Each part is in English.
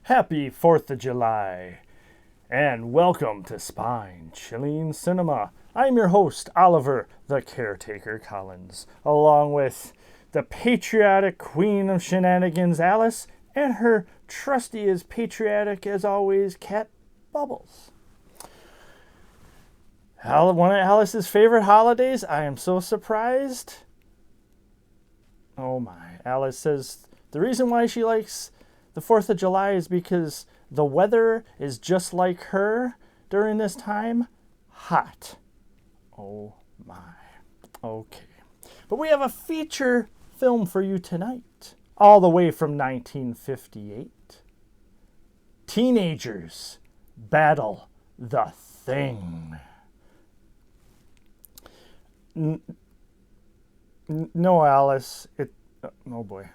Happy 4th of July, and welcome to Spine-Chilling Cinema. I'm your host, Oliver the Caretaker Collins, along with the patriotic queen of shenanigans, Alice, and her trusty as patriotic as always, cat, Bubbles. One of Alice's favorite holidays? I am so surprised. Oh my. Alice says the reason why she likes the 4th of July is because the weather is just like her during this time. Hot. Oh my. Okay. But we have a feature film for you tonight, all the way from 1958. Teenagers battle the Thing. No, Alice. Oh boy.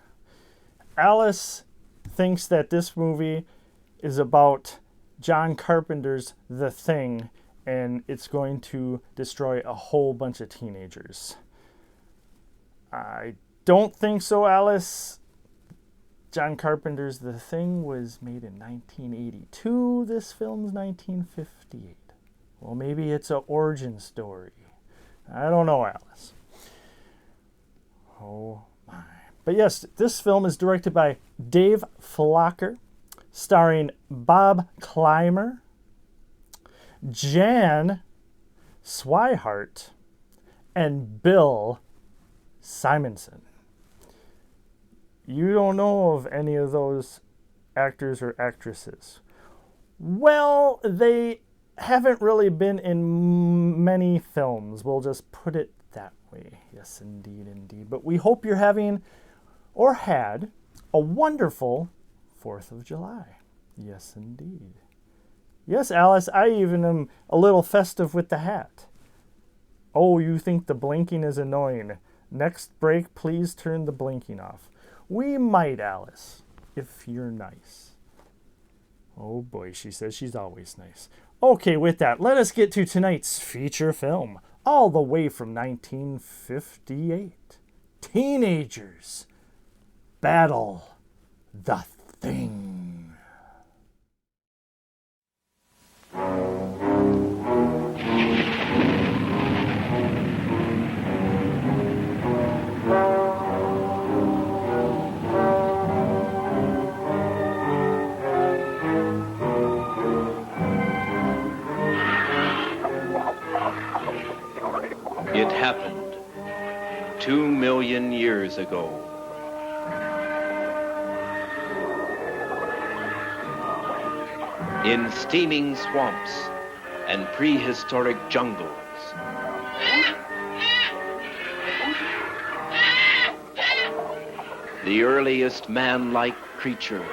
Alice thinks that this movie is about John Carpenter's The Thing, and it's going to destroy a whole bunch of teenagers. I don't think so, Alice. John Carpenter's The Thing was made in 1982. This film's 1958. Well, maybe it's an origin story. I don't know, Alice. Oh my. But yes, this film is directed by Dave Flocker, starring Bob Clymer, Jan Swihart, and Bill Simonson. You don't know of any of those actors or actresses. Well, they haven't really been in many films. We'll just put it that way. Yes, indeed, indeed. But we hope you're having or had a wonderful 4th of July. Yes, indeed. Yes, Alice, I even am a little festive with the hat. Oh, you think the blinking is annoying. Next break, please turn the blinking off. We might, Alice, if you're nice. Oh boy, she says she's always nice. Okay, with that, let us get to tonight's feature film, all the way from 1958. Teenagers battle the Thing. It happened 2 million years ago. In steaming swamps and prehistoric jungles, the earliest man-like creature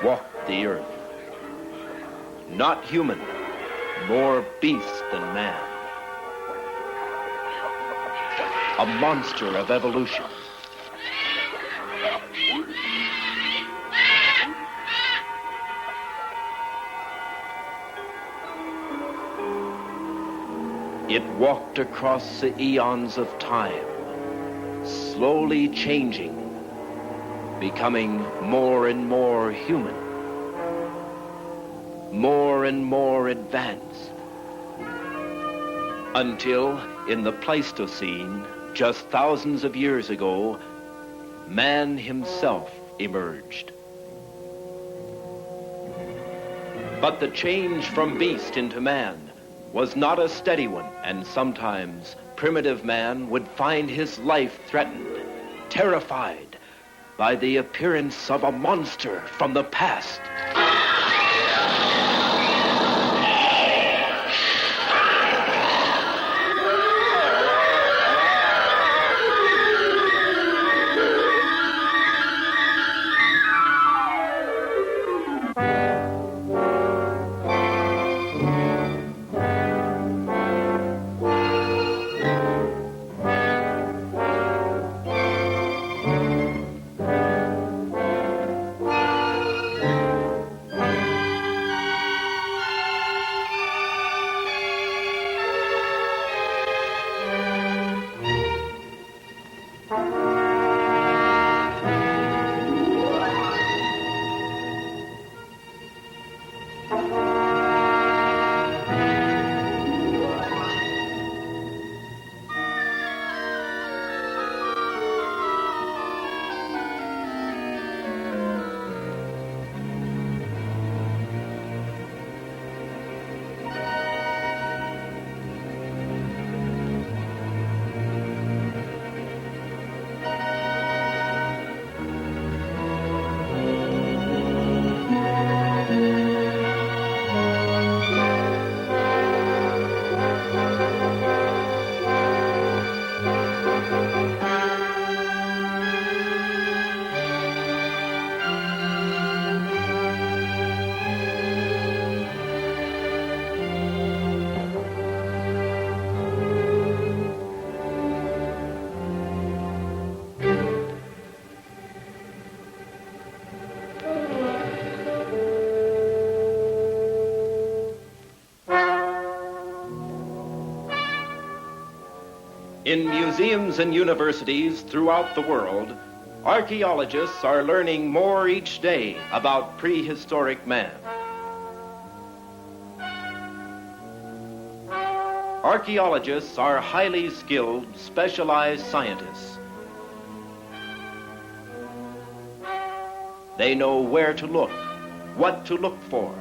walked the earth. Not human, more beast than man. A monster of evolution. It walked across the eons of time, slowly changing, becoming more and more human, more and more advanced, until in the Pleistocene, just thousands of years ago, man himself emerged. But the change from beast into man was not a steady one, and sometimes primitive man would find his life threatened, terrified by the appearance of a monster from the past. In museums and universities throughout the world, archaeologists are learning more each day about prehistoric man. Archaeologists are highly skilled, specialized scientists. They know where to look, what to look for,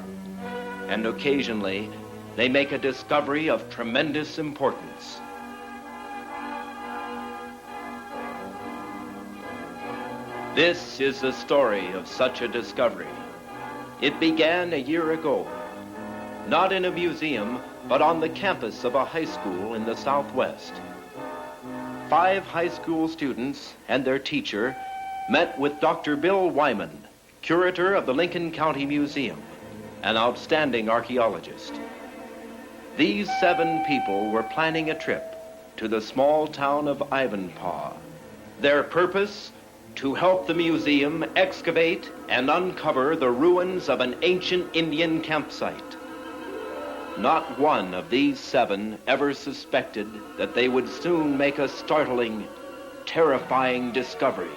and occasionally they make a discovery of tremendous importance. This is the story of such a discovery. It began a year ago, not in a museum, but on the campus of a high school in the Southwest. 5 high school students and their teacher met with Dr. Bill Wyman, curator of the Lincoln County Museum, an outstanding archaeologist. These 7 people were planning a trip to the small town of Ivanpah. Their purpose? To help the museum excavate and uncover the ruins of an ancient Indian campsite. Not one of these 7 ever suspected that they would soon make a startling, terrifying discovery.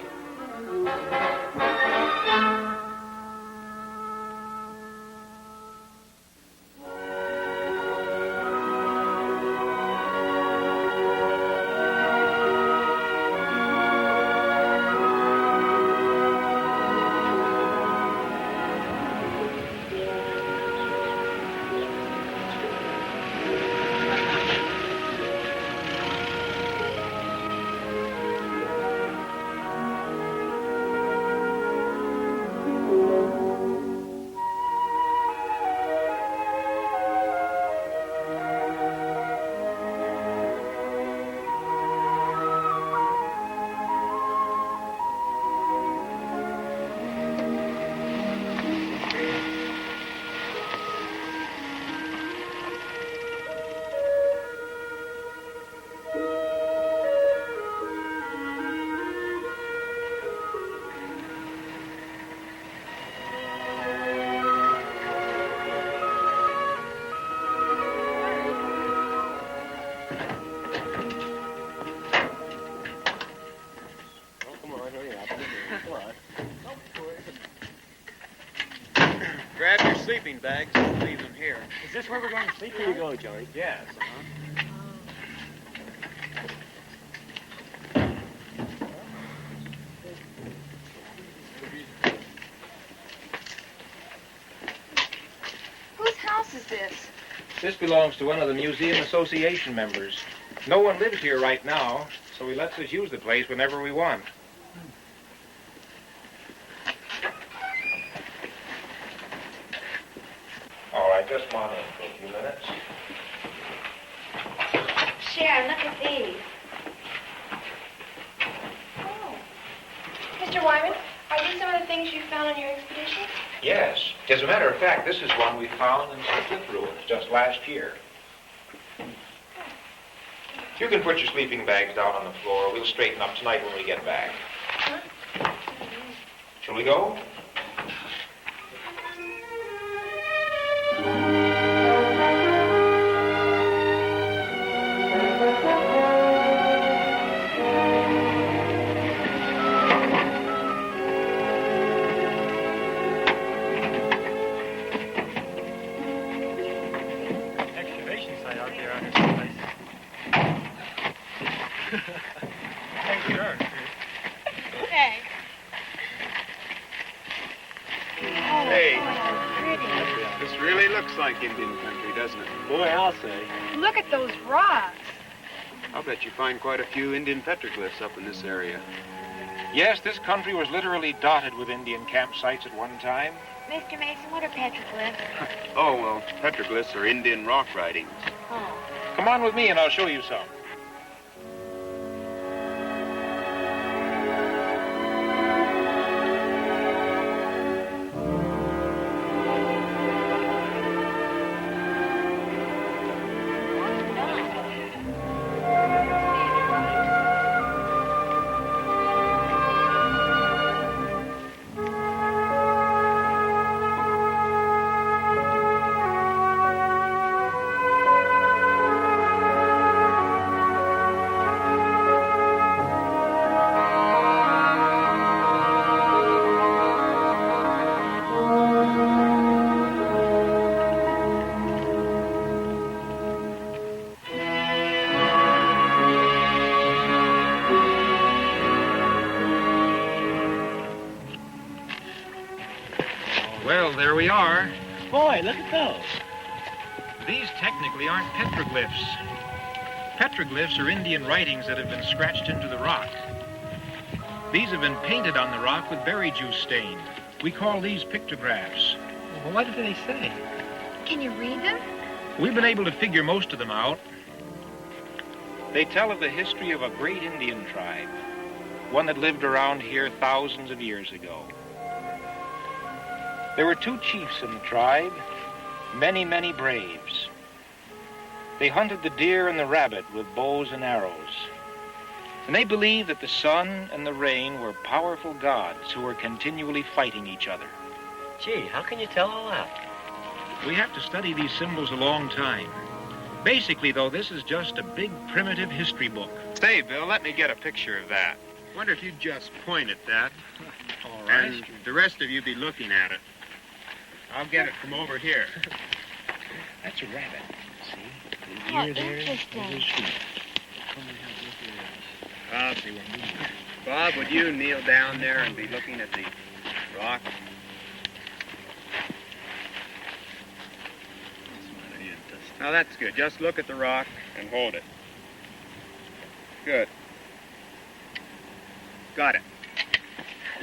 Grab your sleeping bags and leave them here. Is this where we're going to sleep? Here you go, Johnny. Yes. Whose house is this? This belongs to one of the Museum Association members. No one lives here right now, so he lets us use the place whenever we want. All right, just come on in for a few minutes. Sharon, look at these. Oh. Mr. Wyman, are these some of the things you found on your expedition? Yes. As a matter of fact, this is one we found in some cliff ruins just last year. You can put your sleeping bags down on the floor. We'll straighten up tonight when we get back. Huh? Shall we go? Excavation site out there on this place. Sure. Hey. Hey. Pretty. This really looks like Indian country, doesn't it? Boy, I'll say. Look at those rocks. I'll bet you find quite a few Indian petroglyphs up in this area. Yes, this country was literally dotted with Indian campsites at one time. Mr. Mason, what are petroglyphs? Oh, well, petroglyphs are Indian rock writings. Oh. Come on with me and I'll show you some. there we are. Boy, look at those. These technically aren't petroglyphs. Petroglyphs are Indian writings that have been scratched into the rock. These have been painted on the rock with berry juice stain. We call these pictographs. Well, what do they say? Can you read them? We've been able to figure most of them out. They tell of the history of a great Indian tribe, one that lived around here thousands of years ago. There were 2 chiefs in the tribe, many, many braves. They hunted the deer and the rabbit with bows and arrows. And they believed that the sun and the rain were powerful gods who were continually fighting each other. Gee, how can you tell all that? We have to study these symbols a long time. Basically, though, this is just a big primitive history book. Say, Bill, let me get a picture of that. Wonder if you'd just point at that. All right. And the rest of you be looking at it. I'll get it from over here. That's a rabbit. See? Oh, interesting. I'll see what Bob, would you kneel down there and be looking at the rock? Now, that's good. Just look at the rock and hold it. Good. Got it.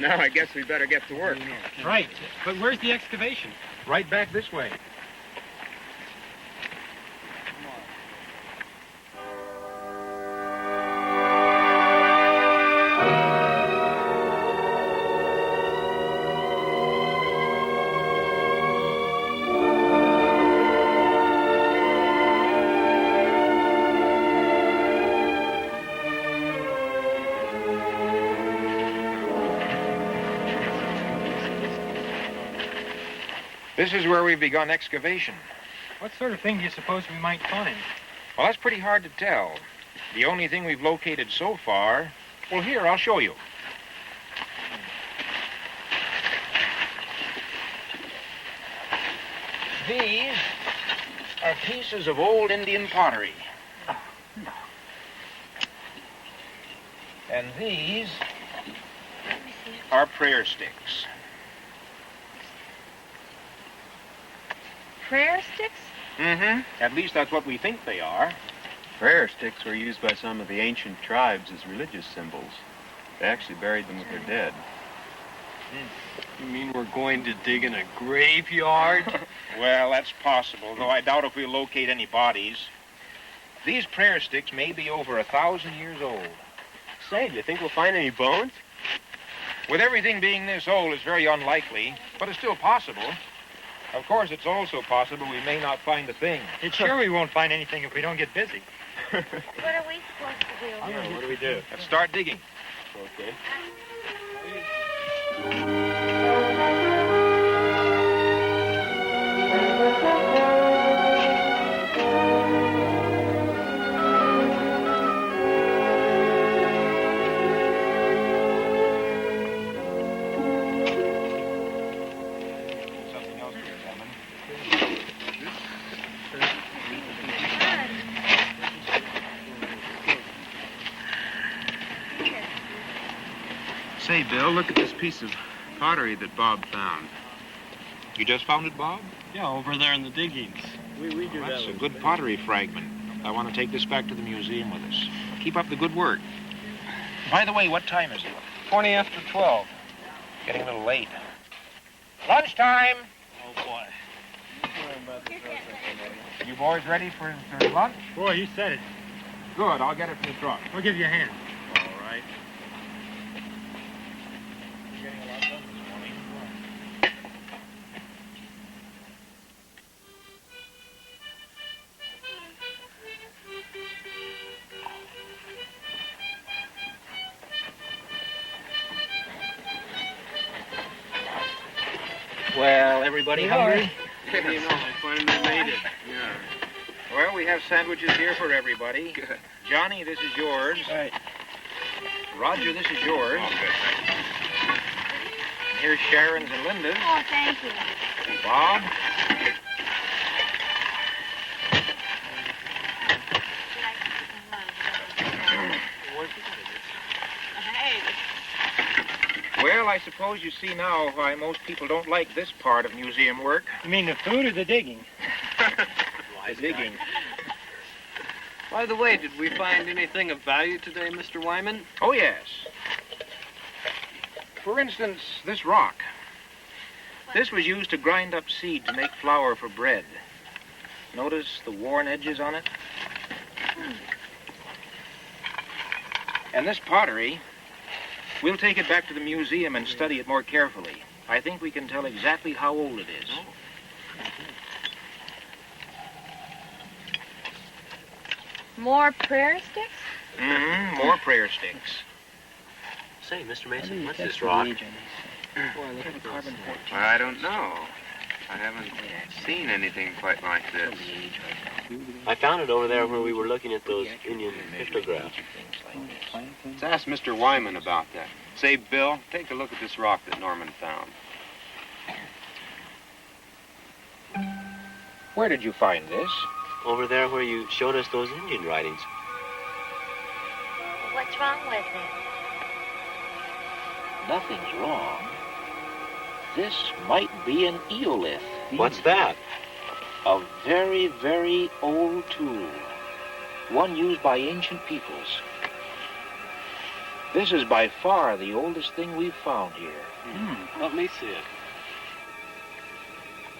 Now, I guess we better get to work. Right. But where's the excavation? Right back this way. This is where we've begun excavation. What sort of thing do you suppose we might find? Well, that's pretty hard to tell. The only thing we've located so far... Well, here, I'll show you. These are pieces of old Indian pottery. And these are prayer sticks. Prayer sticks? Mm-hmm. At least that's what we think they are. Prayer sticks were used by some of the ancient tribes as religious symbols. They actually buried them with their dead. You mean we're going to dig in a graveyard? Well, that's possible, though I doubt if we'll locate any bodies. These prayer sticks may be over 1,000 years old. Say, do you think we'll find any bones? With everything being this old, it's very unlikely, but it's still possible. Of course, it's also possible we may not find a thing. It's sure we won't find anything if we don't get busy. What are we supposed to do? Yeah, what do we do? Let's start digging. Okay. Something else to examine. Say, Bill, look at this piece of pottery that Bob found. You just found it, Bob? Yeah, over there in the diggings. We do Well, that's that. a good pottery fragment. I want to take this back to the museum with us. Keep up the good work. By the way, what time is it? 20 after 12. Getting a little late. Lunchtime! Oh, boy. You boys ready for lunch? Boy, you said it. Good, I'll get it from the truck. We'll give you a hand. All right. You getting a lot done this morning? Well, everybody hungry? You know, I finally made it. Yeah. Well, we have sandwiches here for everybody. Good. Johnny, this is yours. Right. Roger, this is yours. Oh, good, thanks. And here's Sharon's and Linda's. Oh, thank you. Bob. Well, I I suppose you see now why most people don't like this part of museum work. You mean the food or the digging? The digging. By the way, did we find anything of value today, Mr. Wyman? Oh, yes. For instance, this rock. This was used to grind up seed to make flour for bread. Notice the worn edges on it? And this pottery, we'll take it back to the museum and study it more carefully. I think we can tell exactly how old it is. More prayer sticks? Mm-hmm, more prayer sticks. Say, Mr. Mason, what's this rock? I don't know. I haven't seen anything quite like this. I found it over there where we were looking at those Indian pictographs. Let's ask Mr. Wyman about that. Say, Bill, take a look at this rock that Norman found. Where did you find this? Over there where you showed us those Indian writings. What's wrong with it? Nothing's wrong. This might be an eolith. What's that? A very, very old tool. One used by ancient peoples. This is by far the oldest thing we've found here. Let me see it.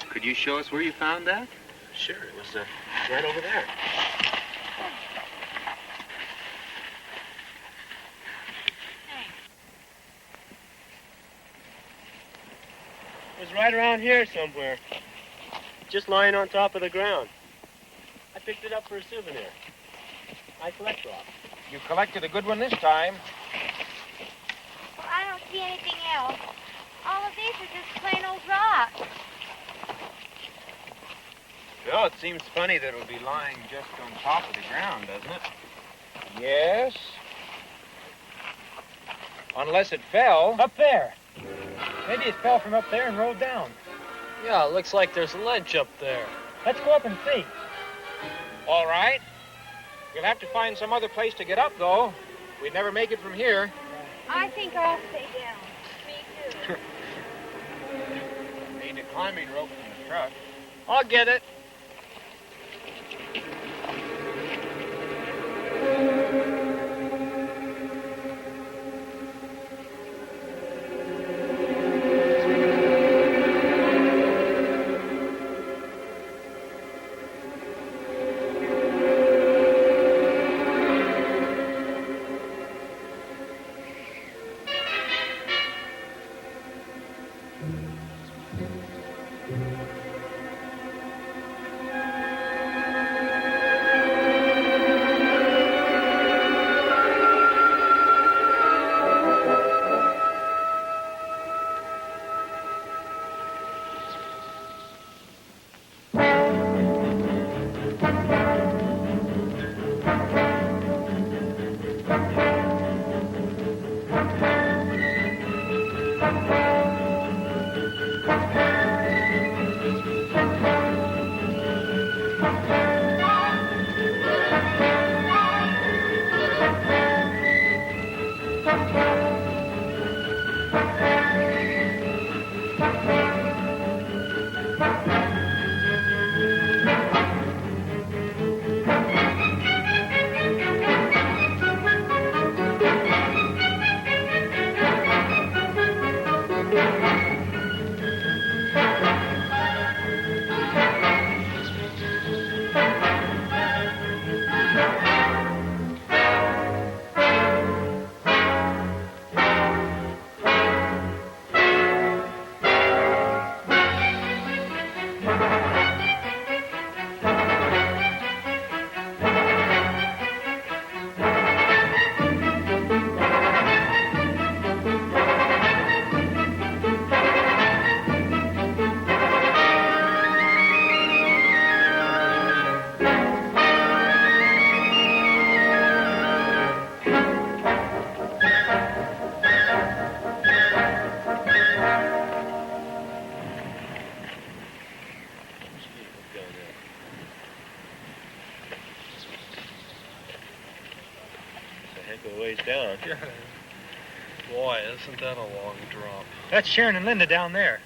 Could you show us where you found that? Sure, it was right over there. It was right around here somewhere. Just lying on top of the ground. I picked it up for a souvenir. I collect rocks. You collected a good one this time. Well, I don't see anything else. All of these are just plain old rocks. Well, it seems funny that it would be lying just on top of the ground, doesn't it? Yes. Unless it fell. Up there. Maybe it fell from up there and rolled down. Yeah, it looks like there's a ledge up there. Let's go up and see. All right. We'll have to find some other place to get up, though. We'd never make it from here. I think I'll stay down. Me too. Need a climbing rope from the truck. I'll get it. Ways down. Boy, isn't that a long drop. That's Sharon and Linda down there.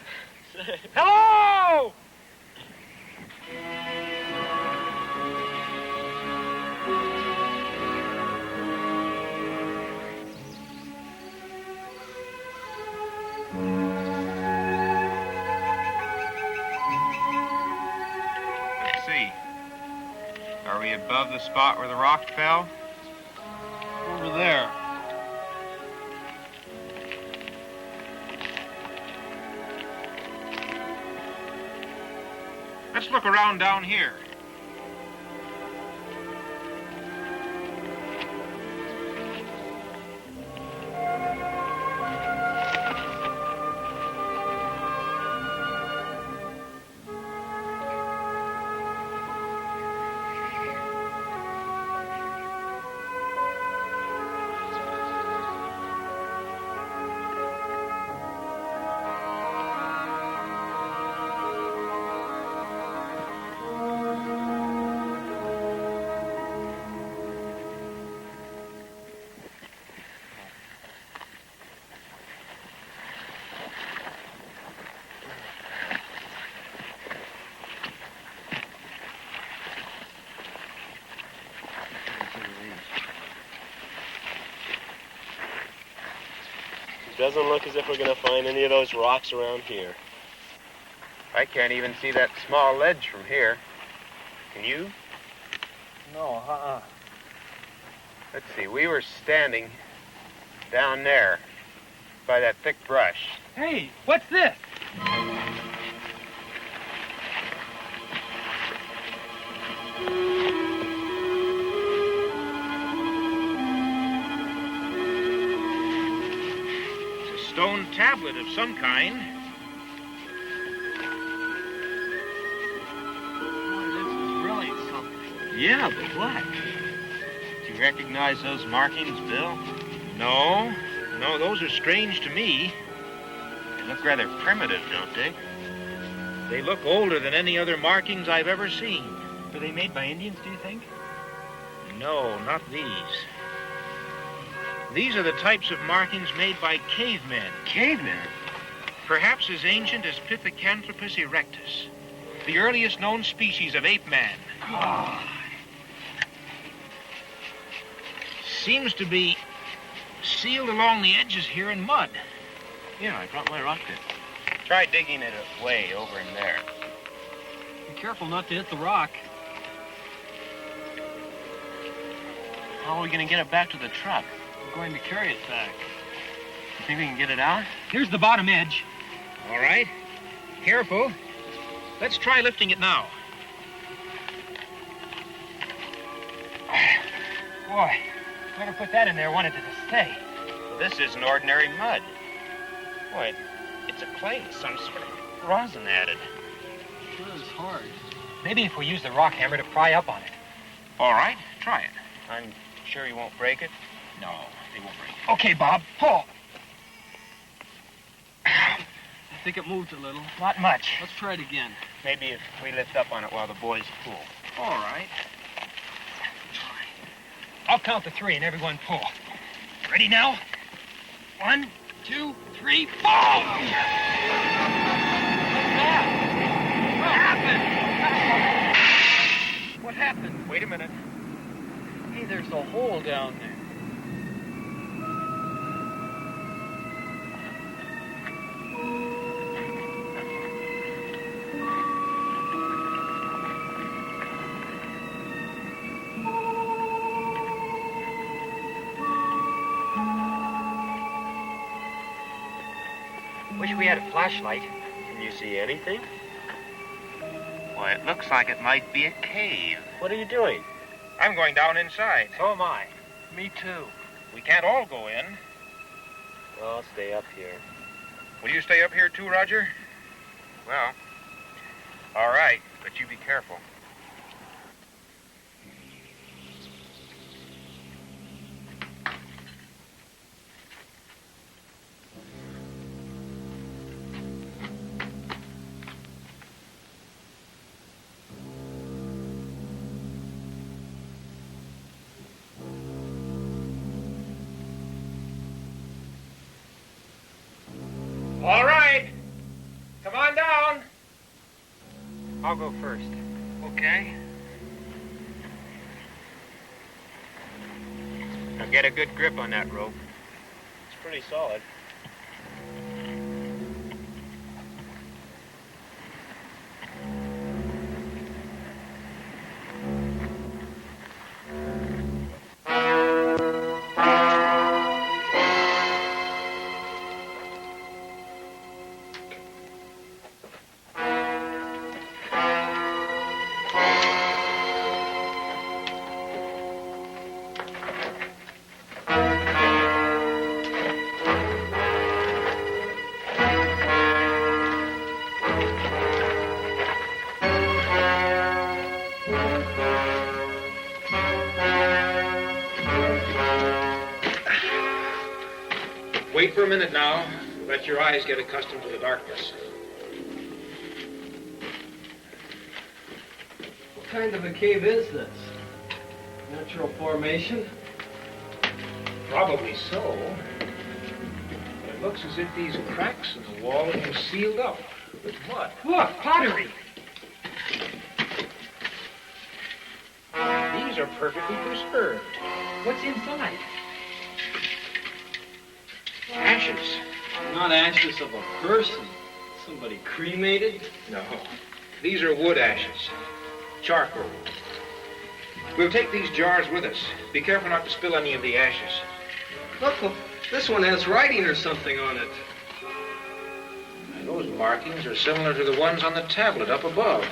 Hello! Let's see. Are we above the spot where the rock fell? Over there. Let's look around down here. Doesn't look as if we're going to find any of those rocks around here. I can't even see that small ledge from here. Can you? No, Let's see, we were standing down there by that thick brush. Hey, what's this? It's a stone tablet of some kind. This is really something. Yeah, but what? Do you recognize those markings, Bill? No, those are strange to me. They look rather primitive, don't they? They look older than any other markings I've ever seen. Were they made by Indians, do you think? No, not these. These are the types of markings made by cavemen. Cavemen? Perhaps as ancient as Pithecanthropus erectus, the earliest known species of ape man. Seems to be sealed along the edges here in mud. Yeah, I brought my rock pick. Try digging it away over in there. Be careful not to hit the rock. How are we going to get it back to the truck? We're going to carry it back. You think we can get it out? Here's the bottom edge. All right. Careful. Let's try lifting it now. Boy, whoever put that in there wanted it to stay. This isn't ordinary mud. Boy, it's a clay with some sort of rosin added. Sure is hard. Maybe if we use the rock hammer to pry up on it. All right, try it. I'm sure you won't break it? No, they won't break it. Okay, Bob, pull. I think it moved a little. Not much. Let's try it again. Maybe if we lift up on it while the boys pull. All right. I'll count to 3 and everyone pull. Ready now? 1, 2, 3, pull! What's that? What happened? What happened? Wait a minute. Hey, there's a hole down there. Wish we had a flashlight. Can you see anything? Why, it looks like it might be a cave. What are you doing? I'm going down inside. So am I. Me too. We can't all go in. Well, I'll stay up here. Will you stay up here too, Roger? Well, all right, but you be careful. All right. Come on down. I'll go first. Okay. Now get a good grip on that rope. It's pretty solid. Wait for a minute now. Let your eyes get accustomed to the darkness. What kind of a cave is this? Natural formation? Probably so. But it looks as if these cracks in the wall have been sealed up with mud. Look, pottery. These are perfectly preserved. What's inside? Ashes. Not ashes of a person. Somebody cremated? No. These are wood ashes. Charcoal. We'll take these jars with us. Be careful not to spill any of the ashes. Look, this one has writing or something on it. And those markings are similar to the ones on the tablet up above.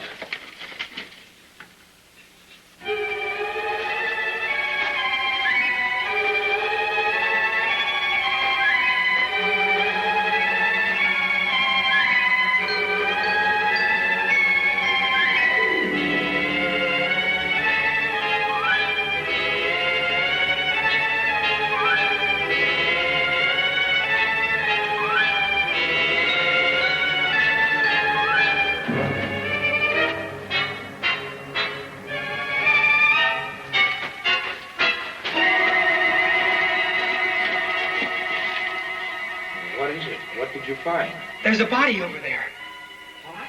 What did you find? There's a body over there. What?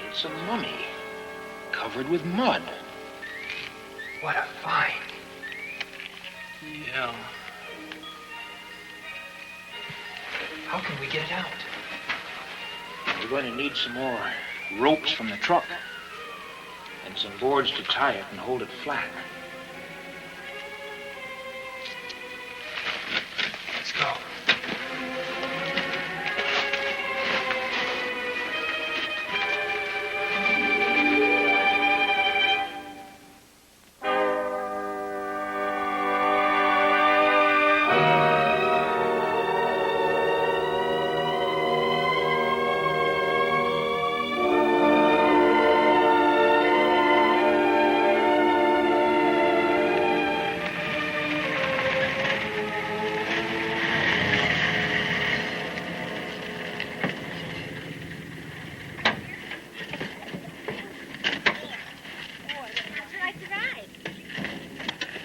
It's a mummy, covered with mud. What a find. Yeah. How can we get it out? We're going to need some more ropes from the truck and some boards to tie it and hold it flat. Let's go.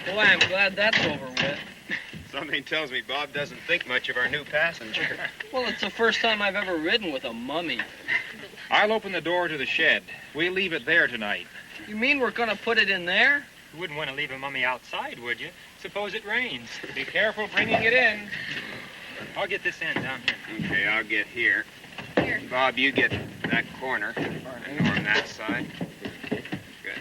Boy, I'm glad that's over with. Something tells me Bob doesn't think much of our new passenger. Well, it's the first time I've ever ridden with a mummy. I'll open the door to the shed. We'll leave it there tonight. You mean we're gonna put it in there? You wouldn't want to leave a mummy outside, would you? Suppose it rains. Be careful bringing it in. I'll get this end down here. Okay, I'll get here. Here. Bob, you get that corner. And on that side. Good.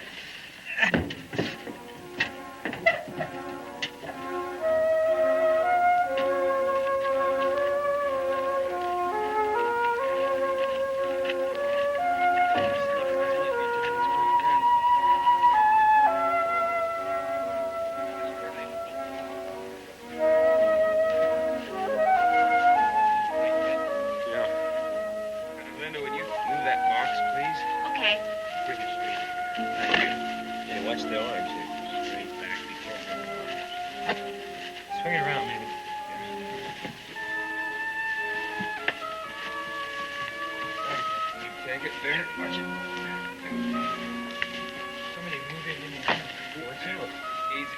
Swing it around, maybe. Take it there. Watch it. Somebody move it in here. What's it? Easy.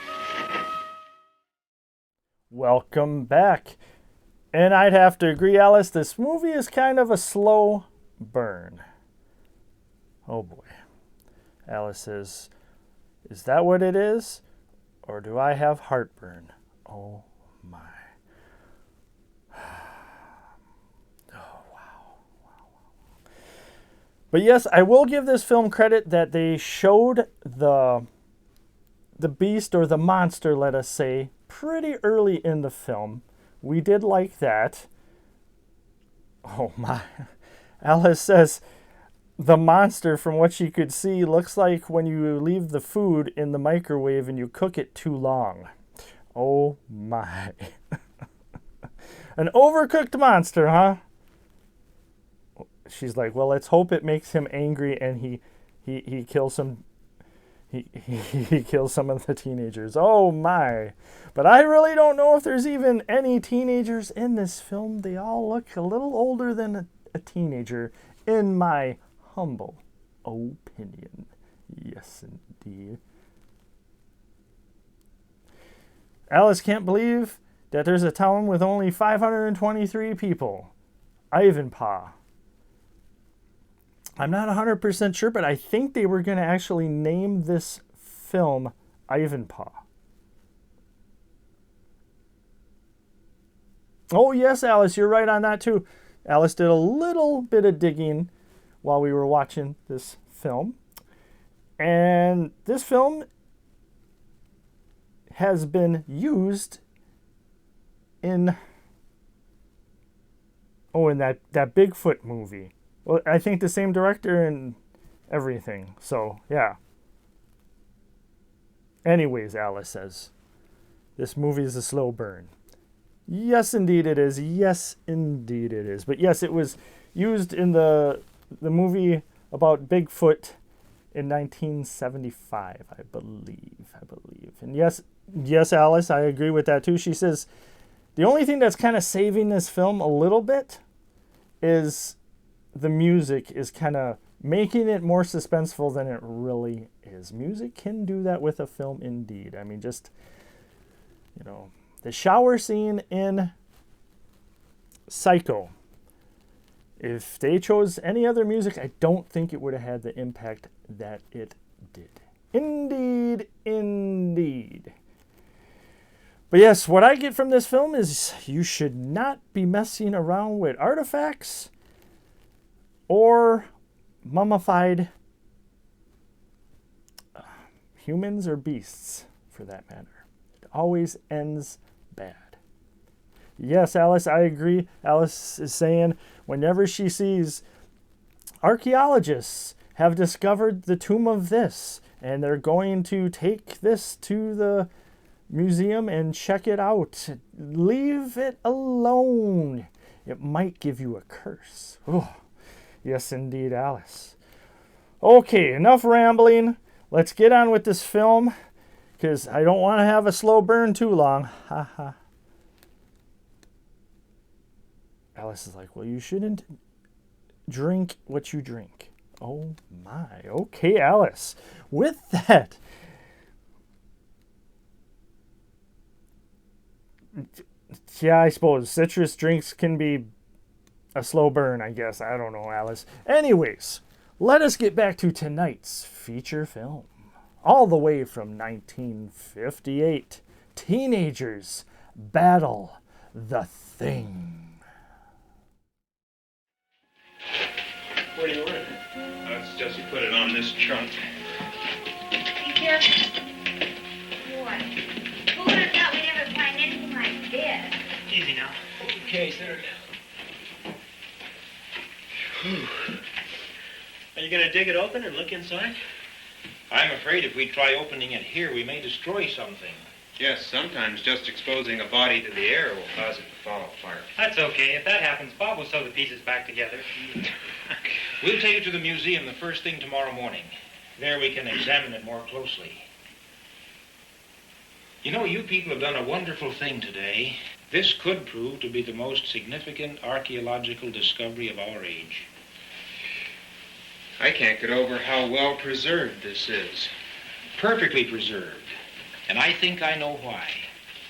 Welcome back. And I'd have to agree, Alice, this movie is kind of a slow burn. Oh boy. Alice says, is that what it is? Or do I have heartburn? Oh my. Oh wow. But yes, I will give this film credit that they showed the beast or the monster, let us say, pretty early in the film. We did like that. Oh my. Alice says the monster, from what she could see, looks like when you leave the food in the microwave and you cook it too long. Oh my. An overcooked monster, huh? She's like, well, let's hope it makes him angry and he kills some he kills some of the teenagers. Oh my. But I really don't know if there's even any teenagers in this film. They all look a little older than a teenager, in my humble opinion. Yes, indeed. Alice can't believe that there's a town with only 523 people. Ivanpah. I'm not 100% sure, but I think they were going to actually name this film Ivanpah. Oh, yes, Alice, you're right on that too. Alice did a little bit of digging while we were watching this film. And this film has been used in that Bigfoot movie. Well, I think the same director and everything. So, yeah. Anyways, Alice says, this movie is a slow burn. Yes, indeed it is. Yes, indeed it is. But yes, it was used in the movie about Bigfoot in 1975, I believe. And yes, Alice, I agree with that too. She says the only thing that's kind of saving this film a little bit is the music is kind of making it more suspenseful than it really is. Music can do that with a film indeed. I mean, just, the shower scene in Psycho. If they chose any other music, I don't think it would have had the impact that it did. Indeed, indeed. But yes, what I get from this film is you should not be messing around with artifacts or mummified humans or beasts, for that matter. It always ends bad. Yes, Alice, I agree. Alice is saying whenever she sees archaeologists have discovered the tomb of this, and they're going to take this to the museum and check it out, leave it alone. It might give you a curse. Oh, yes, indeed, Alice. Okay, enough rambling. Let's get on with this film, because I don't want to have a slow burn too long. Ha ha. Alice is like, well, you shouldn't drink what you drink. Oh my. Okay, Alice. With that, yeah, I suppose citrus drinks can be a slow burn, I guess. I don't know, Alice. Anyways, let us get back to tonight's feature film. All the way from 1958. Teenagers battle The Thing. Where do you want it? It's just you put it on this trunk. Be careful. What? Who would have thought we'd ever find anything like this? Easy now. Okay, sir. Are you going to dig it open and look inside? I'm afraid if we try opening it here, we may destroy something. Yes, sometimes just exposing a body to the air will cause it to fall apart. That's okay. If that happens, Bob will sew the pieces back together. We'll take it to the museum the first thing tomorrow morning. There we can examine it more closely. You know, you people have done a wonderful thing today. This could prove to be the most significant archaeological discovery of our age. I can't get over how well preserved this is. Perfectly preserved. And I think I know why.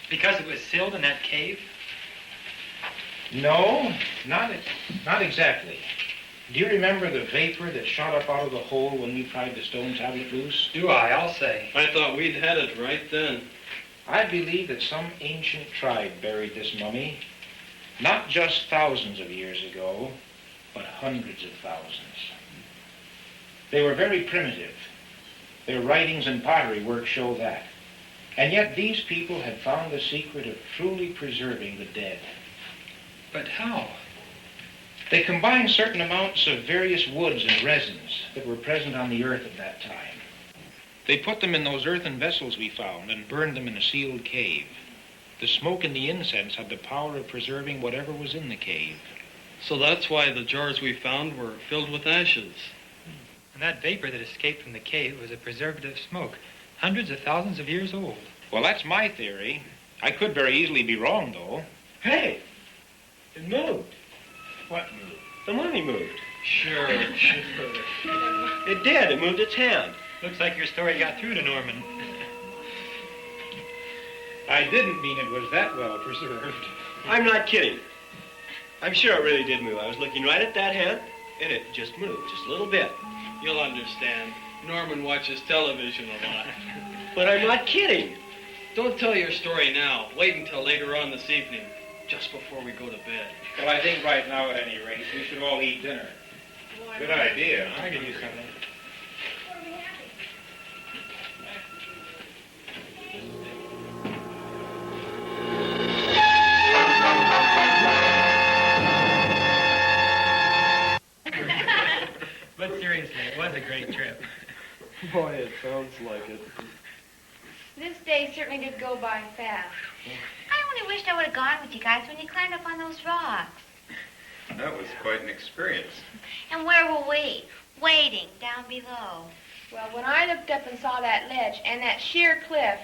Because it was sealed in that cave? No, not exactly. Do you remember the vapor that shot up out of the hole when we pried the stone tablet loose? Do I? I'll say. I thought we'd had it right then. I believe that some ancient tribe buried this mummy, not just thousands of years ago, but hundreds of thousands. They were very primitive. Their writings and pottery work show that. And yet these people had found the secret of truly preserving the dead. But how? They combined certain amounts of various woods and resins that were present on the earth at that time. They put them in those earthen vessels we found and burned them in a sealed cave. The smoke and the incense had the power of preserving whatever was in the cave. So that's why the jars we found were filled with ashes. And that vapor that escaped from the cave was a preservative smoke, hundreds of thousands of years old. Well, that's my theory. I could very easily be wrong, though. Hey! It moved. What moved? The mummy moved. Sure. It did. It moved its hand. Looks like your story got through to Norman. I didn't mean it was that well preserved. I'm not kidding. I'm sure it really did move. I was looking right at that hand, and it just moved, just a little bit. You'll understand. Norman watches television a lot. But I'm not kidding. Don't tell your story now. Wait until later on this evening, just before we go to bed. Well, I think right now, at any rate, we should all eat dinner. Good idea. I could use something. But seriously, it was a great trip. Boy, it sounds like it. This day certainly did go by fast. I only wished I would have gone with you guys when you climbed up on those rocks. That was quite an experience. And where were we? Waiting down below. Well, when I looked up and saw that ledge and that sheer cliff,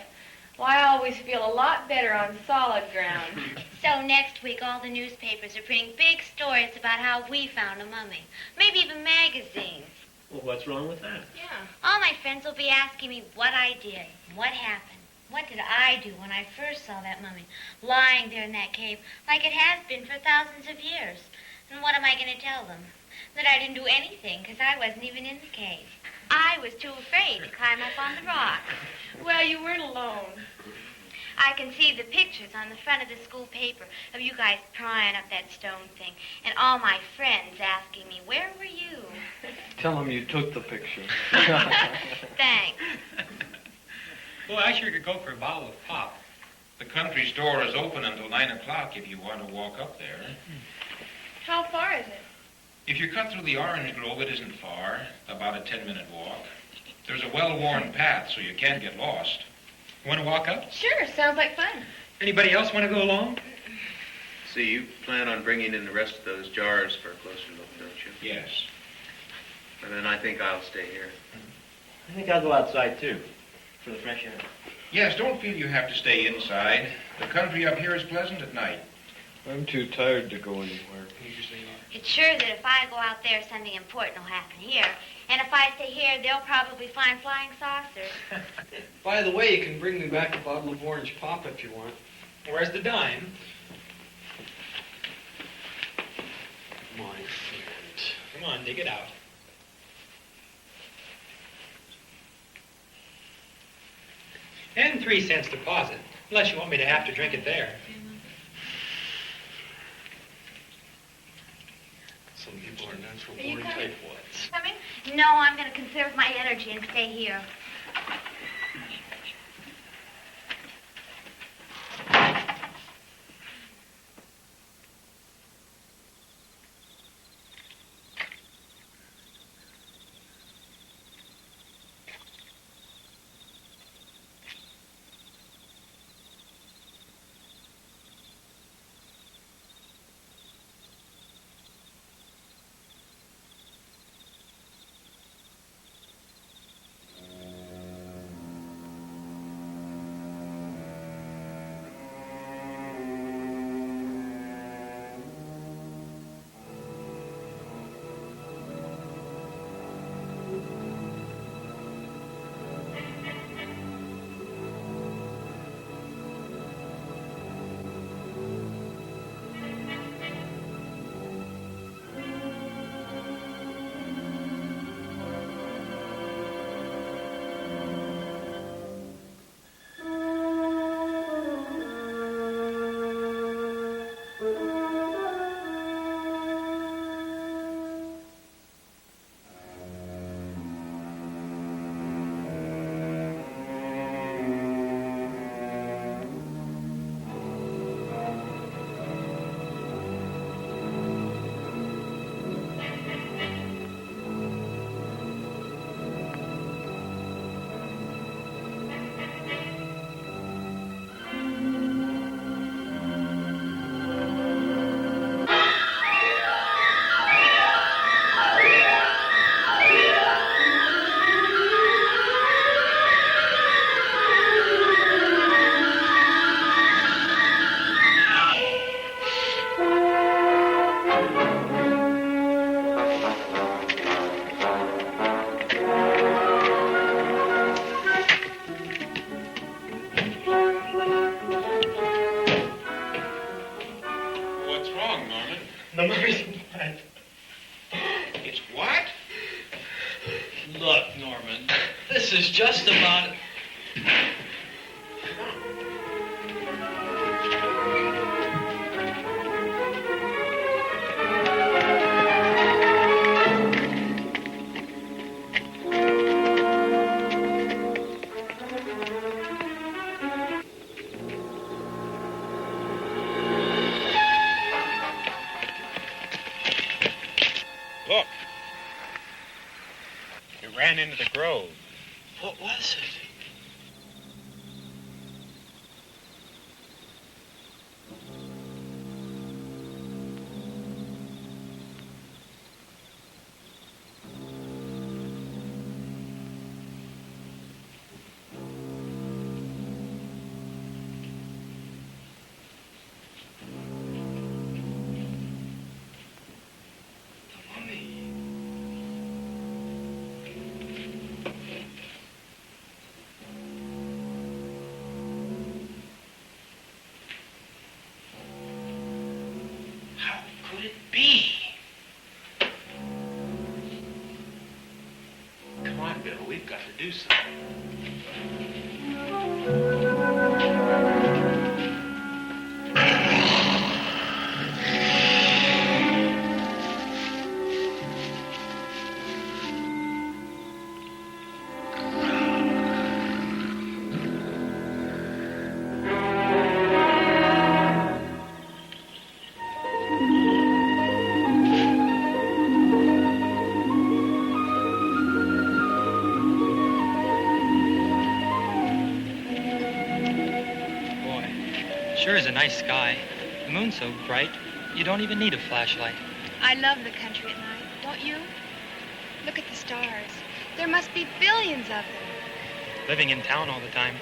well, I always feel a lot better on solid ground. So next week, all the newspapers are printing big stories about how we found a mummy. Maybe even magazines. Well, what's wrong with that? Yeah. All my friends will be asking me what I did, what happened. What did I do when I first saw that mummy lying there in that cave like it has been for thousands of years? And what am I going to tell them? That I didn't do anything because I wasn't even in the cave. I was too afraid to climb up on the rocks. Well, you weren't alone. I can see the pictures on the front of the school paper of you guys prying up that stone thing, and all my friends asking me, where were you? Tell them you took the picture. Thanks. Well, I sure could go for a bottle of pop. The country store is open until 9 o'clock if you want to walk up there. How far is it? If you cut through the orange grove, it isn't far, about a 10-minute walk. There's a well-worn path, so you can't get lost. Want to walk up? Sure, sounds like fun. Anybody else want to go along? See, you plan on bringing in the rest of those jars for a closer look, don't you? Yes. And then I think I'll stay here. I think I'll go outside, too, for the fresh air. Yes, don't feel you have to stay inside. The country up here is pleasant at night. I'm too tired to go anywhere. It's sure that if I go out there, something important will happen here. And if I stay here, they'll probably find flying saucers. By the way, you can bring me back a bottle of orange pop if you want. Where's the dime? My friend. Come on, dig it out. And 3 cents deposit, unless you want me to have to drink it there. Are you coming? Coming? No, I'm going to conserve my energy and stay here. It's what? Look, Norman, this is just about... Look. It ran into the grove. What was it? Could it be? Come on, Bill, we've got to do something. Sure is a nice sky. The moon's so bright, you don't even need a flashlight. I love the country at night, don't you? Look at the stars. There must be billions of them. Living in town all the time,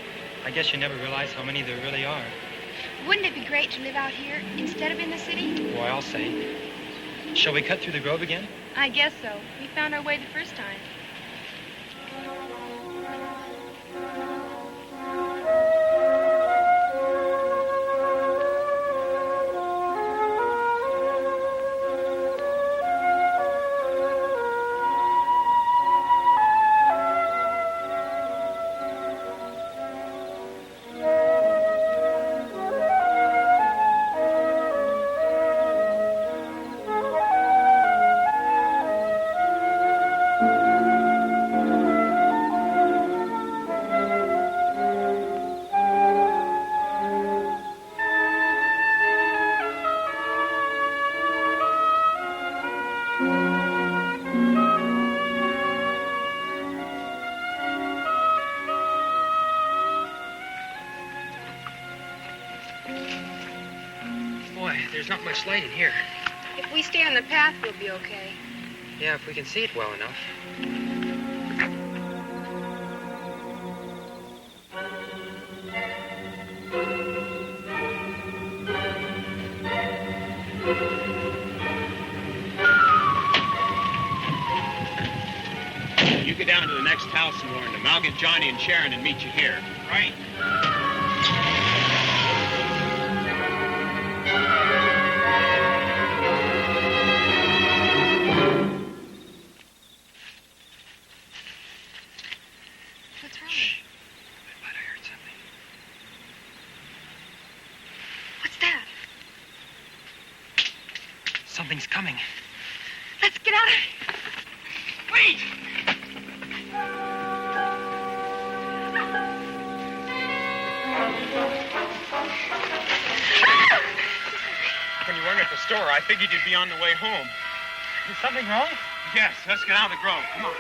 I guess you never realize how many there really are. Wouldn't it be great to live out here instead of in the city? Boy, I'll say. Shall we cut through the grove again? I guess so. We found our way the first time. there's not much light in here. If we stay on the path, we'll be okay. Yeah, if we can see it well enough. You get down to the next house and warn them. I'll get Johnny and Sharon and meet you here. Right. What's wrong? Shh. I might have heard something. What's that? Something's coming. Let's get out of here. Wait! When you weren't at the store, I figured you'd be on the way home. Is something wrong? Yes, let's get out of the grove. Come on.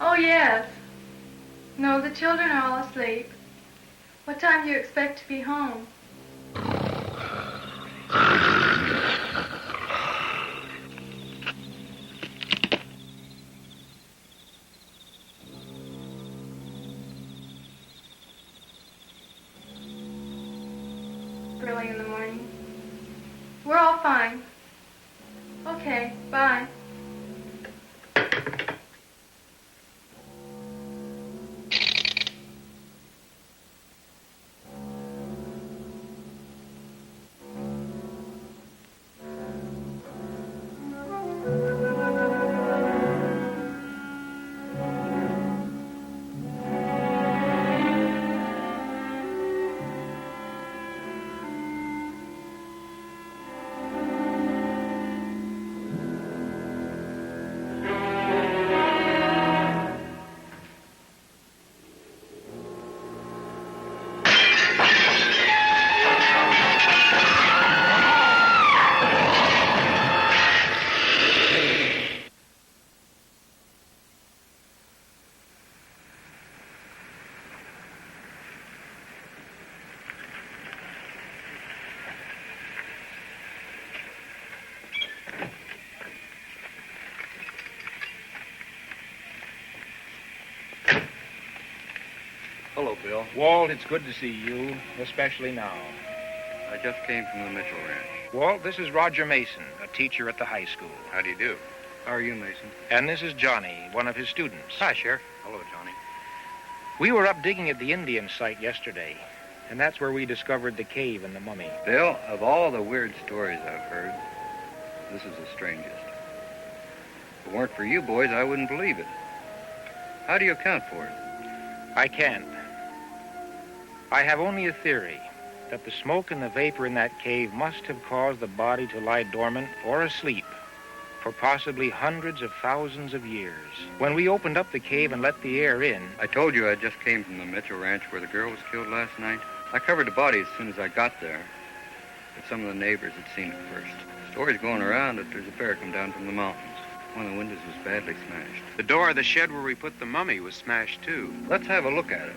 Oh, yes. No, the children are all asleep. What time do you expect to be home? Early in the morning. We're all fine. Okay, bye. Hello, Bill. Walt, it's good to see you, especially now. I just came from the Mitchell Ranch. Walt, this is Roger Mason, a teacher at the high school. How do you do? How are you, Mason? And this is Johnny, one of his students. Hi, Sheriff. Hello, Johnny. We were up digging at the Indian site yesterday, and that's where we discovered the cave and the mummy. Bill, of all the weird stories I've heard, this is the strangest. If it weren't for you boys, I wouldn't believe it. How do you account for it? I can't. I have only a theory that the smoke and the vapor in that cave must have caused the body to lie dormant or asleep for possibly hundreds of thousands of years. When we opened up the cave and let the air in... I told you I just came from the Mitchell Ranch where the girl was killed last night. I covered the body as soon as I got there, but some of the neighbors had seen it first. Stories going around that there's a bear come down from the mountains. One of the windows was badly smashed. The door of the shed where we put the mummy was smashed, too. Let's have a look at it.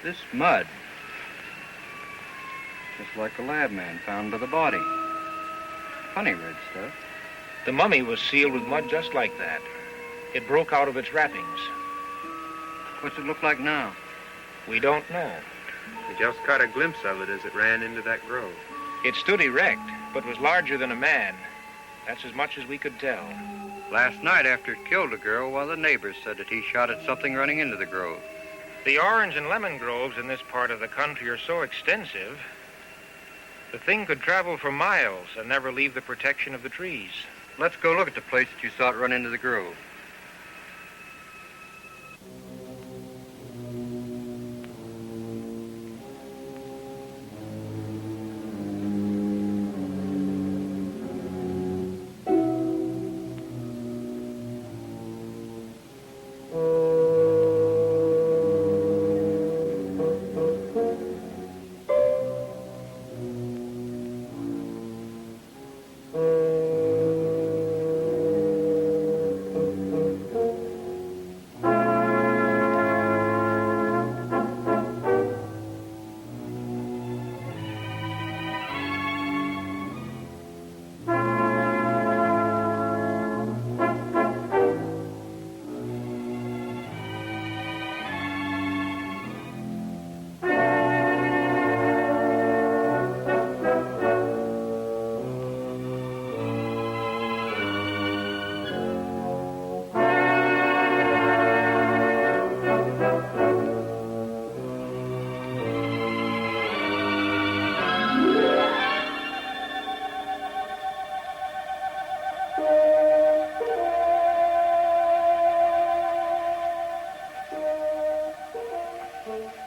This mud, just like the lab man found by the body. Funny red stuff. The mummy was sealed with mud just like that. It broke out of its wrappings. What's it look like now? We don't know. We just caught a glimpse of it as it ran into that grove. It stood erect, but was larger than a man. That's as much as we could tell. Last night, after it killed a girl, one of the neighbors said that he shot at something running into the grove. The orange and lemon groves in this part of the country are so extensive, the thing could travel for miles and never leave the protection of the trees. Let's go look at the place that you saw it run into the grove.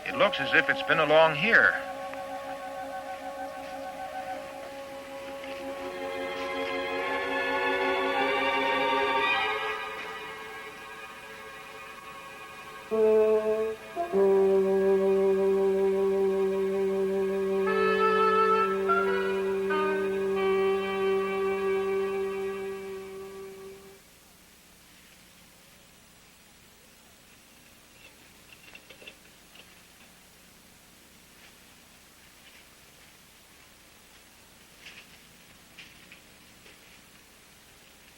It looks as if it's been along here.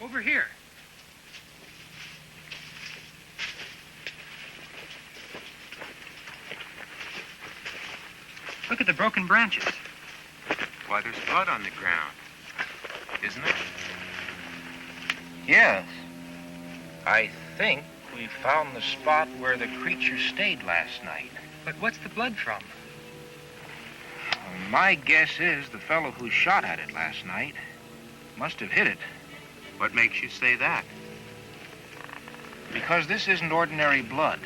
Over here. Look at the broken branches. Why, there's blood on the ground, isn't it? Yes. I think we found the spot where the creature stayed last night. But what's the blood from? My guess is the fellow who shot at it last night must have hit it. What makes you say that? Because this isn't ordinary blood.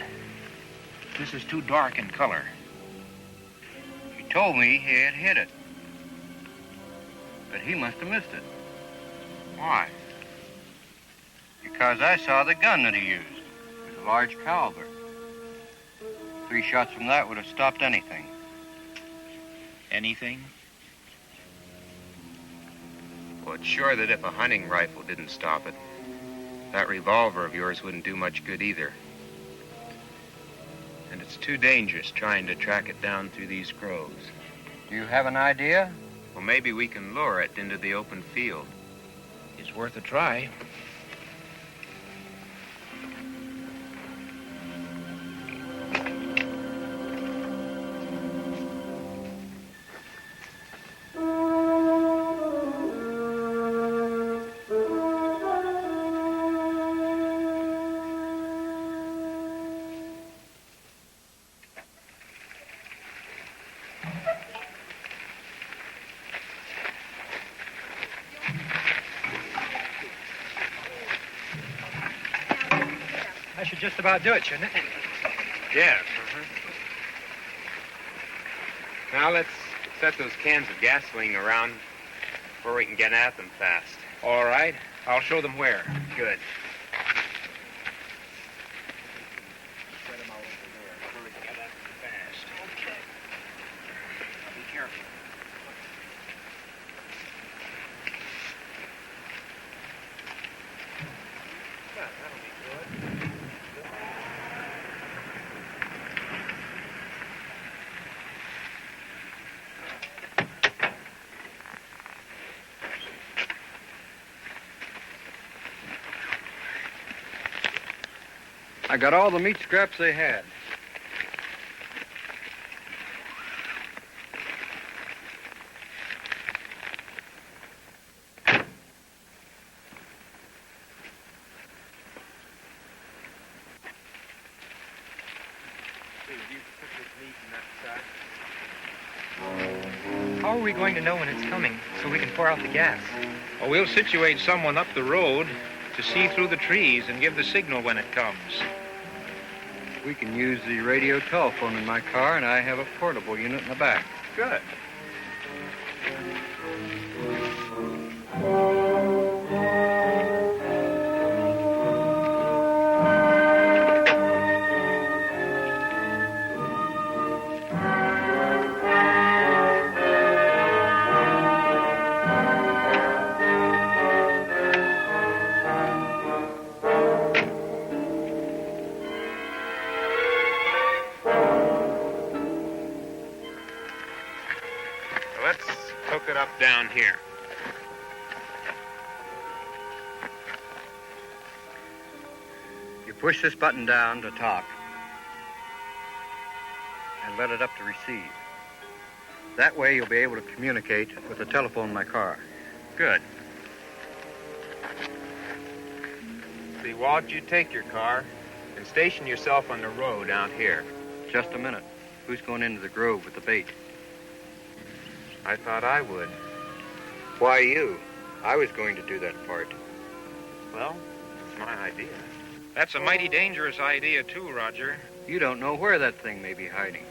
This is too dark in color. He told me he had hit it. But he must have missed it. Why? Because I saw the gun that he used. It was a large caliber. 3 shots from that would have stopped anything. Anything? Well, it's sure that if a hunting rifle didn't stop it, that revolver of yours wouldn't do much good either. And it's too dangerous trying to track it down through these groves. Do you have an idea? Well, maybe we can lure it into the open field. It's worth a try. Should just about do it, shouldn't it? Yes. Now let's set those cans of gasoline around where we can get at them fast. All right. I'll show them where. Good. Spread them out over there where we can get at them fast. Okay. Now be careful. Yeah, that'll be good. I got all the meat scraps they had. How are we going to know when it's coming so we can pour out the gas? Well, we'll situate someone up the road to see through the trees and give the signal when it comes. We can use the radio telephone in my car, and I have a portable unit in the back. Good. Let's hook it up down here. You push this button down to talk and let it up to receive. That way you'll be able to communicate with the telephone in my car. Good. See, Walt, you take your car and station yourself on the road out here. Just a minute. Who's going into the grove with the bait? I thought I would. Why you? I was going to do that part. Well, it's my idea. That's a mighty dangerous idea, too, Roger. You don't know where that thing may be hiding.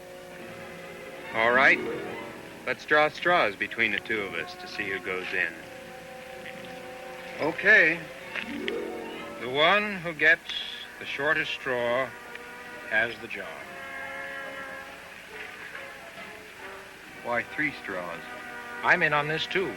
All right. Let's draw straws between the two of us to see who goes in. Okay. The one who gets the shortest straw has the job. Why 3 straws? I'm in on this, too.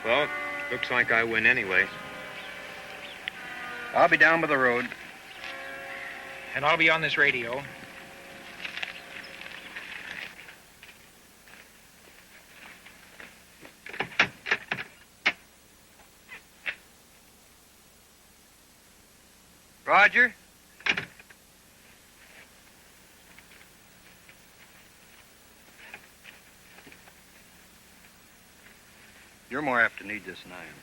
Well, looks like I win anyway. I'll be down by the road. And I'll be on this radio. Roger? You're more apt to need this than I am.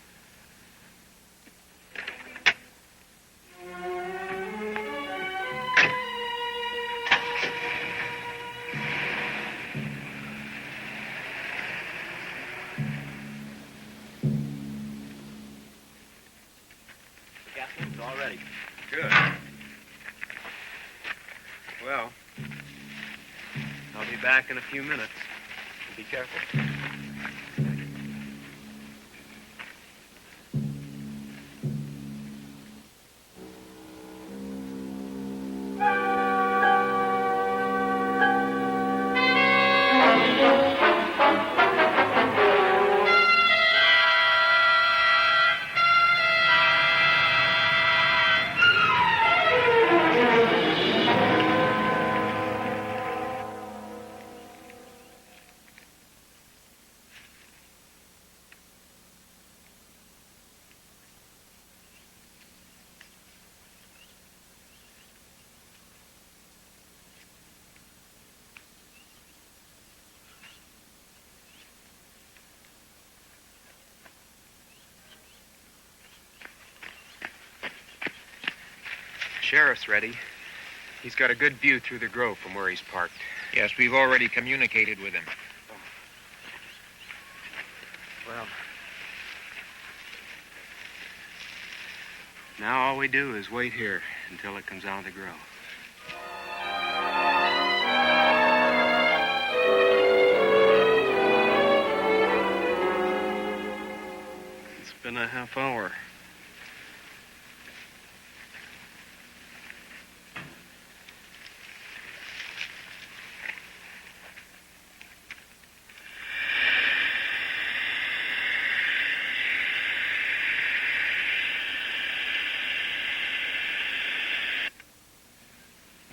The gasoline's all ready. Good. Well, I'll be back in a few minutes. be careful. Sheriff's ready. He's got a good view through the grove from where he's parked. Yes, we've already communicated with him. Well, now all we do is wait here until it comes out of the grove. It's been a half hour.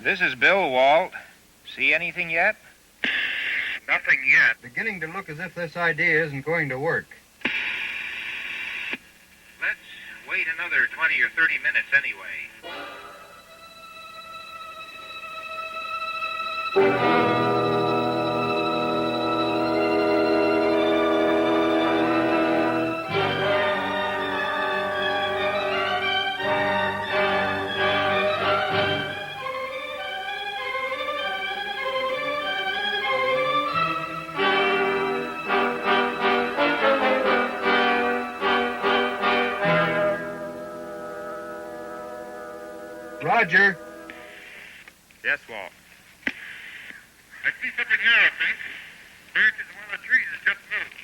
This is Bill, Walt. See anything yet? Nothing yet. Beginning to look as if this idea isn't going to work. Let's wait another 20 or 30 minutes anyway. Roger. Yes, Walt. I see something here, I think. Branches of one of the trees has just moved.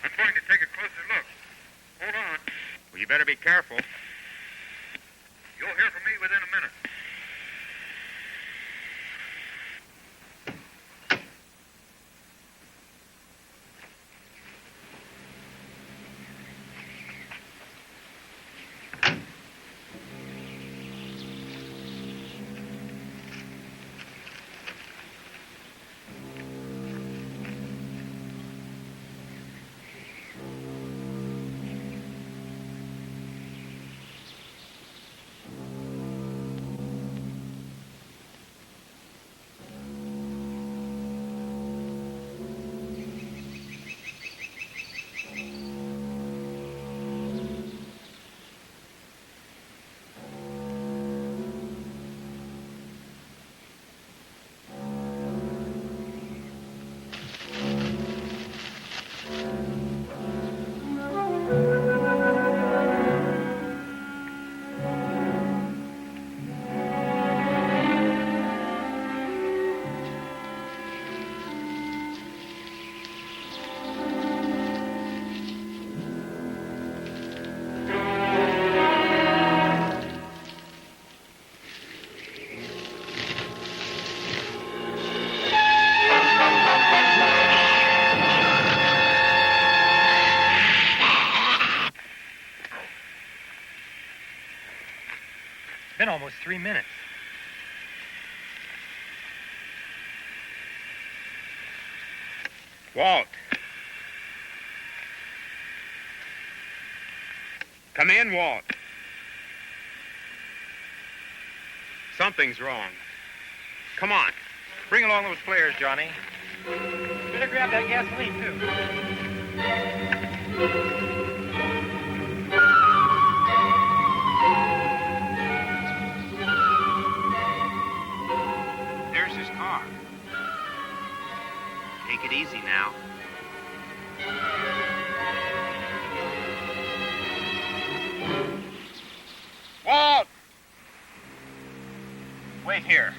I'm going to take a closer look. Hold on. Well, you better be careful. You'll hear from me within a minute. Been almost 3 minutes. Walt. Come in, Walt. Something's wrong. Come on. Bring along those flares, Johnny. Better grab that gasoline, too. There's his car. Take it easy now. Walt! Wait here.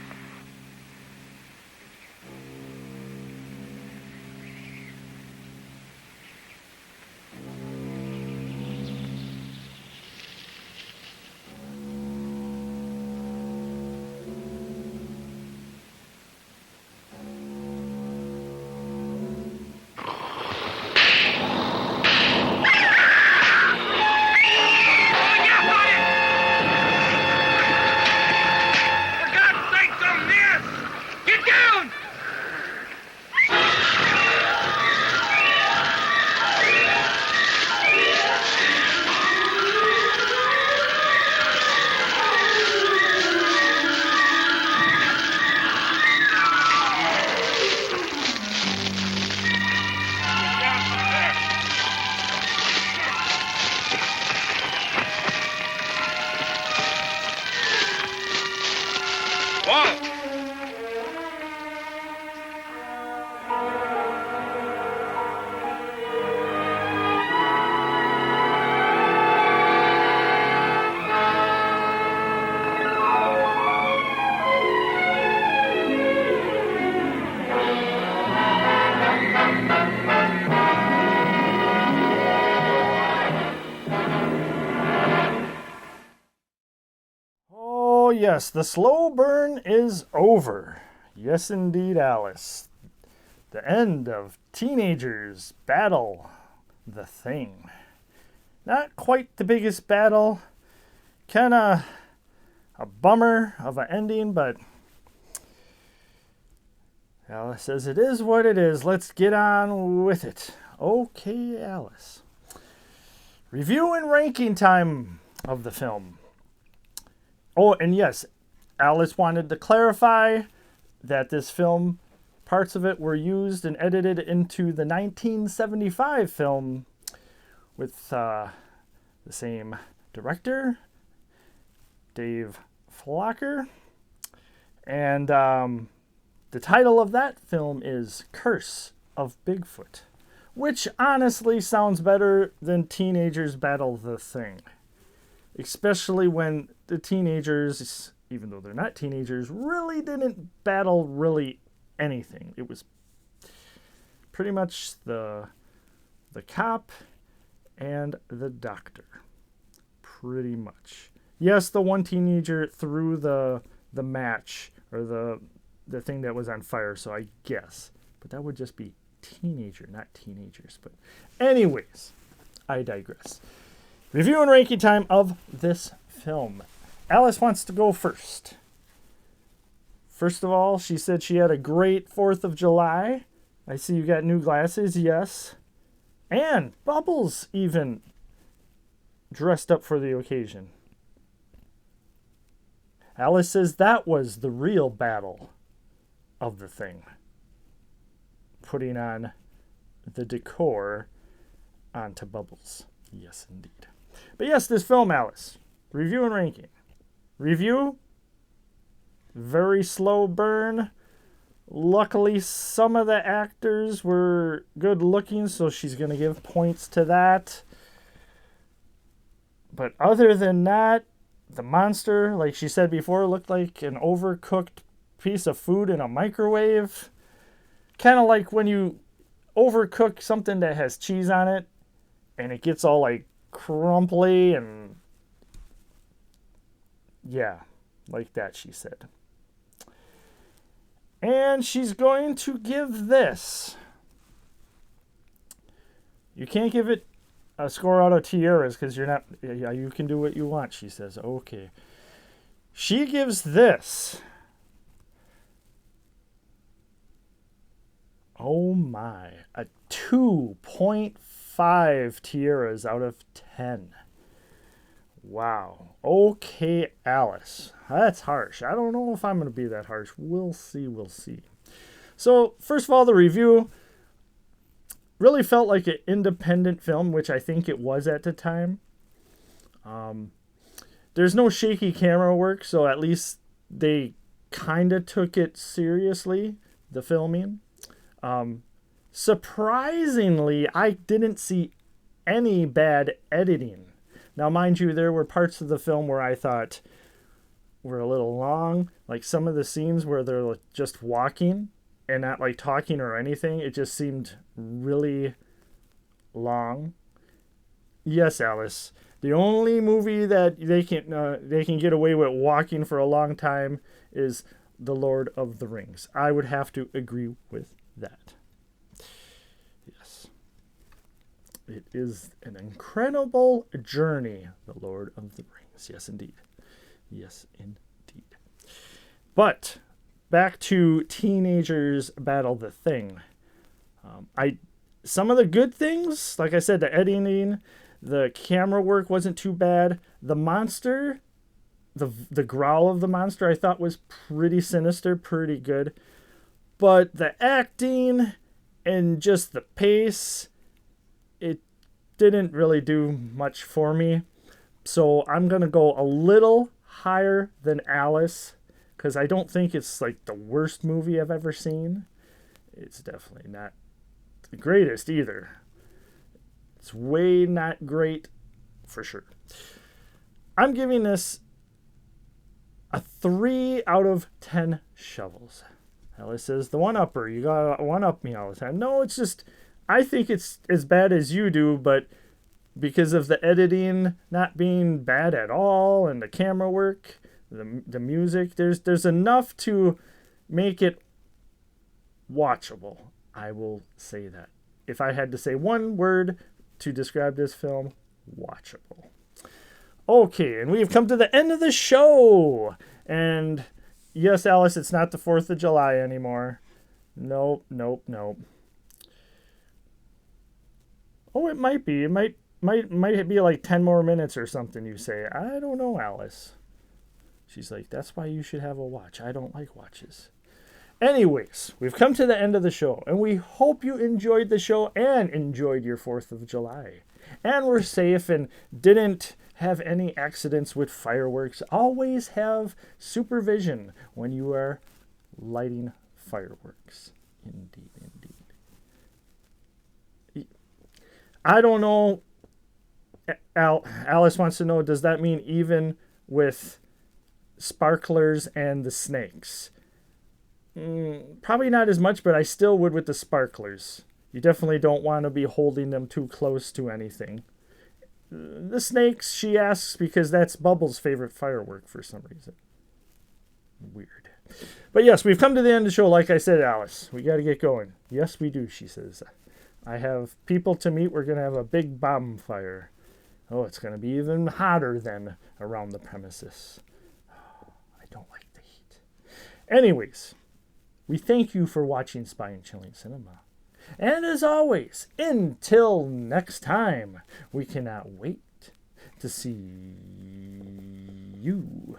Yes, the slow burn is over. Yes, indeed, Alice. The end of Teenagers Battle the Thing. Not quite the biggest battle. Kinda a bummer of an ending, but Alice says it is what it is. Let's get on with it. Okay, Alice. Review and ranking time of the film. Oh, and yes, Alice wanted to clarify that this film, parts of it were used and edited into the 1975 film with the same director, Dave Flocker. And the title of that film is Curse of Bigfoot, which honestly sounds better than Teenagers Battle the Thing. Especially when the teenagers even though they're not teenagers, really didn't battle really anything. It was pretty much the cop and the doctor. Pretty much. Yes, the one teenager threw the match or the thing that was on fire, so I guess. But that would just be teenager, not teenagers. But anyways, I digress. Review and ranking time of this film. Alice wants to go first. First of all, she said she had a great 4th of July. I see you got new glasses, yes. And Bubbles even dressed up for the occasion. Alice says that was the real battle of the thing. Putting on the decor onto Bubbles. Yes, indeed. But yes, this film, Alice. Review and ranking. Review. Very slow burn. Luckily, some of the actors were good looking, so she's going to give points to that. But other than that, the monster, like she said before, looked like an overcooked piece of food in a microwave. Kind of like when you overcook something that has cheese on it, and it gets all like crumbly and yeah, like that, she said. And she's going to give this. You can't give it a score out of tiaras because you're not. Yeah, you can do what you want, she says. Okay. She gives this. Oh my. A 2.5 tiaras out of 10. Wow. Okay, Alice. That's harsh. I don't know if I'm going to be that harsh. We'll see. We'll see. So, first of all, the review really felt like an independent film, which I think it was at the time. There's no shaky camera work, so at least they kind of took it seriously, the filming. Surprisingly, I didn't see any bad editing. Now, mind you, there were parts of the film where I thought were a little long. Like some of the scenes where they're just walking and not like talking or anything. It just seemed really long. Yes, Alice. The only movie that they can get away with walking for a long time is The Lord of the Rings. I would have to agree with that. Yes. It is an incredible journey, The Lord of the Rings. Yes, indeed. Yes, indeed. But back to Teenagers Battle the Thing. Some of the good things, like I said, the editing, the camera work wasn't too bad. The monster, the growl of the monster, I thought was pretty sinister, pretty good. But the acting and just the pace, it didn't really do much for me. So I'm going to go a little higher than Alice, because I don't think it's like the worst movie I've ever seen. It's definitely not the greatest either. It's way not great for sure. I'm giving this a 3 out of 10 shovels. Alice says, the one-upper, you gotta one-up me all the time. No, it's just, I think it's as bad as you do, but because of the editing not being bad at all and the camera work, the music, there's enough to make it watchable. I will say that. If I had to say one word to describe this film, watchable. Okay, and we've come to the end of the show. And yes, Alice, it's not the 4th of July anymore. Nope. Oh, it might be. It might be like 10 more minutes or something, you say. I don't know, Alice. She's like, that's why you should have a watch. I don't like watches. Anyways, we've come to the end of the show, and we hope you enjoyed the show and enjoyed your 4th of July. And we're safe and didn't have any accidents with fireworks. Always have supervision when you are lighting fireworks. Indeed. I don't know. Alice wants to know, does that mean even with sparklers and the snakes. Probably not as much, but I still would with the sparklers. You definitely don't want to be holding them too close to anything. The snakes, she asks, because that's Bubbles' favorite firework for some reason. Weird. But yes, we've come to the end of the show. Like I said, Alice, we got to get going. Yes, we do, she says. I have people to meet. We're going to have a big bonfire. Oh, it's going to be even hotter than around the premises. Oh, I don't like the heat. Anyways, we thank you for watching Spine Chilling Cinema. And as always, until next time, we cannot wait to see you.